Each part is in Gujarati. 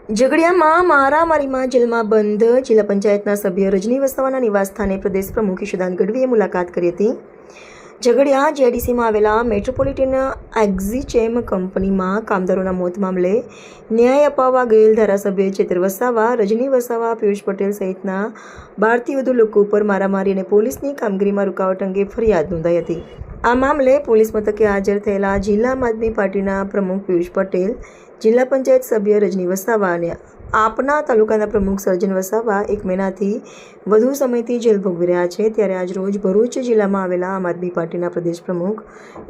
ઝઘડિયામાં મારામારીમાં જેલમાં બંધ જિલ્લા પંચાયતના સભ્ય રજની વસાવાના નિવાસસ્થાને પ્રદેશ પ્રમુખ ઈશુદાન ગઢવીએ મુલાકાત કરી હતી. ઝઘડિયા જેડીસીમાં આવેલા મેટ્રોપોલિટન એક્ઝિચેમ કંપનીમાં કામદારોના મોત મામલે ન્યાય અપાવવા ગયેલ ધારાસભ્ય ચેતર વસાવા, રજની વસાવા, પિયુષ પટેલ સહિતના 12થી વધુ લોકો ઉપર મારામારી અને પોલીસની કામગીરીમાં રૂકાવટ અંગે ફરિયાદ નોંધાઈ હતી. આ મામલે પોલીસ મથકે હાજર થયેલા જિલ્લા આમ આદમી પાર્ટીના પ્રમુખ પિયુષ પટેલ, જિલ્લા પંચાયત સભ્ય રજની વસાવા અને આપના તાલુકાના પ્રમુખ સર્જન વસાવા 1 મહિનાથી વધુ સમયથી જેલ ભોગવી રહ્યા છે. ત્યારે આજરોજ ભરૂચ જિલ્લામાં આવેલા આમ આદમી પાર્ટીના પ્રદેશ પ્રમુખ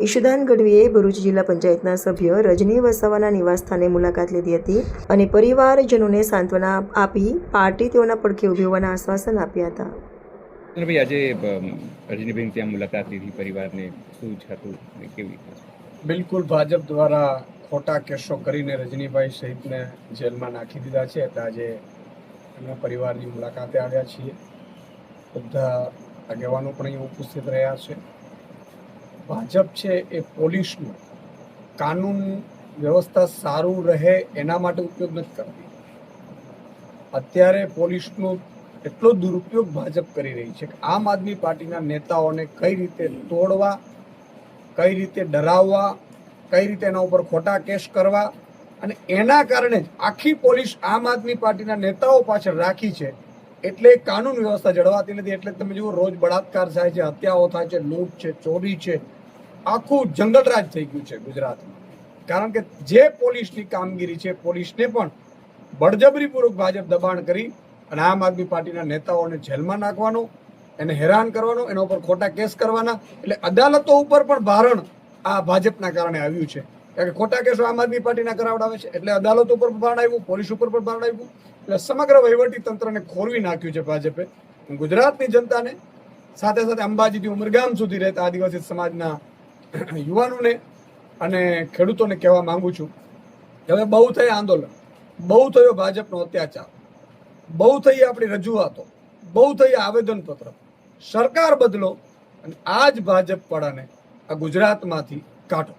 ઈશુદાન ગઢવીએ ભરૂચ જિલ્લા પંચાયતના સભ્ય રજની વસાવાના નિવાસસ્થાને મુલાકાત લીધી હતી અને પરિવારજનોને સાંત્વના આપી પાર્ટી તેઓના પડખે ઊભી હોવાના આશ્વાસન આપ્યા હતા. ભાઈ, આજે રજનીબેન ત્યાં મુલાકાત લીધી, પરિવારને શું હતું, કેવી? બિલકુલ, ભાજપ દ્વારા ખોટા કેસો કરીને રજનીભાઈ સહિતને જેલમાં નાખી દીધા છે. એટલે આજે એમના પરિવારની મુલાકાતે આવ્યા છીએ. બધા આગેવાનો પણ અહીં ઉપસ્થિત રહ્યા છે. ભાજપ છે એ પોલીસનું કાનૂન વ્યવસ્થા સારું રહે એના માટે ઉપયોગ નથી કરતી. અત્યારે પોલીસનો એટલો દુરુપયોગ ભાજપ કરી રહી છે કે આમ આદમી પાર્ટીના નેતાઓને કઈ રીતે તોડવા, કઈ રીતે ડરાવવા, કઈ રીતે એના ઉપર ખોટા કેસ કરવા, અને એના કારણે જ આખી પોલીસ આમ આદમી પાર્ટીના નેતાઓ પાછળ રાખી છે. એટલે કાનૂન વ્યવસ્થા જળવાતી નથી. એટલે તમે જુઓ, રોજ બળાત્કાર થાય છે, હત્યાઓ થાય છે, લૂંટ છે, ચોરી છે, આખું જંગલરાજ થઈ ગયું છે ગુજરાતમાં. કારણ કે જે પોલીસની કામગીરી છે, પોલીસને પણ બળજબરીપૂર્વક ભાજપ દબાણ કરી અને આમ આદમી પાર્ટીના નેતાઓને જેલમાં નાખવાનો, એને હેરાન કરવાનો, એના ઉપર ખોટા કેસ કરવાના. એટલે અદાલતો ઉપર પણ ભારણ આ ભાજપના કારણે આવ્યું છે. કારણ કે ખોટા કેસો આમ આદમી પાર્ટીના કરાવડાવે છે, એટલે અદાલતો ઉપર ભારણ આવ્યું, પોલીસ ઉપર પણ ભારણ આવ્યું. એટલે સમગ્ર વહીવટી તંત્રને ખોરવી નાખ્યું છે ભાજપે. ગુજરાતની જનતાને, સાથે સાથે અંબાજીથી ઉમરગામ સુધી રહેતા આદિવાસી સમાજના યુવાનોને અને ખેડૂતોને કહેવા માંગુ છું કે હવે બહુ થઈ આંદોલન, બહુ થયો ભાજપનો અત્યાચાર, બહુ થઈ આપણી રજૂઆતો, બહુ થઈ આવેદનપત્ર. સરકાર બદલો અને આ જ ભાજપ પડાને આ ગુજરાતમાંથી કાઢો.